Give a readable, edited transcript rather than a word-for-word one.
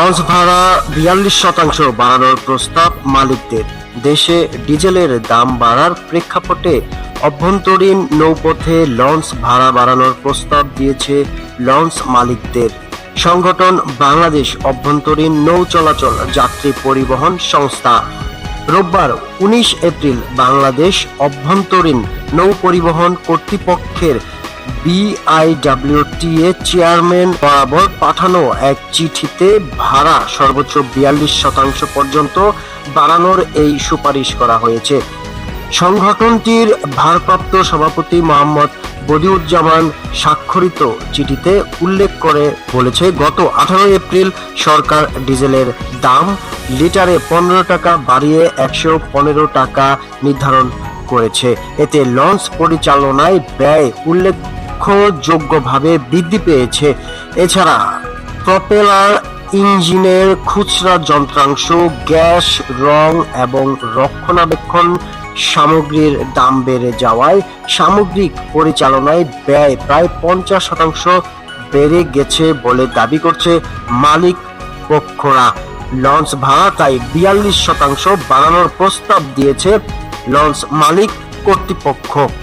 Launch ভাড়া ৪২% বাড়ানোর প্রস্তাব মালিকদের। দেশে ডিজেলের দাম বাড়ার প্রেক্ষাপটে অভ্যন্তরীণ নৌপথে লঞ্চ ভাড়া বাড়ানোর প্রস্তাব দিয়েছে লঞ্চ মালিকদের সংগঠন বাংলাদেশ অভ্যন্তরীণ নৌ চলাচল যাত্রী পরিবহন সংস্থা। রোববার ১৯ এপ্রিল বাংলাদেশ অভ্যন্তরীণ নৌ পরিবহন কর্তৃপক্ষের বিআইডব্লিউটিএ চেয়ারম্যান বরাবর পাঠানো এক চিঠিতে ভাড়া সর্বোচ্চ ৪২% পর্যন্ত বাড়ানোর এই সুপারিশ করা হয়েছে। সংগঠনটির ভারপ্রাপ্ত সভাপতি মোহাম্মদ বদিউজ্জামান স্বাক্ষরিত চিঠিতে উল্লেখ করে বলেছে, গত ১৮ এপ্রিল সরকার ডিজেলের দাম লিটারে ১৫ টাকা বাড়িয়ে ১১৫ টাকা নির্ধারণ করেছে। এতে লঞ্চ পরিচালনায় ব্যয় উল্লেখযোগ্যভাবে বৃদ্ধি পেয়েছে। এছাড়া প্রপেলার, ইঞ্জিনের খুচরা যন্ত্রাংশ, গ্যাস, রং এবং রক্ষণাবেক্ষণ সামগ্রীর দাম বেড়ে যাওয়ায় সামগ্রিক পরিচালনায় ব্যয় প্রায় ৫০% বেড়ে গেছে বলে দাবি করছে মালিক পক্ষরা। লঞ্চ ভাড়া তাই ৪২% বাড়ানোর প্রস্তাব দিয়েছে লঞ্চ মালিক কর্তৃপক্ষ।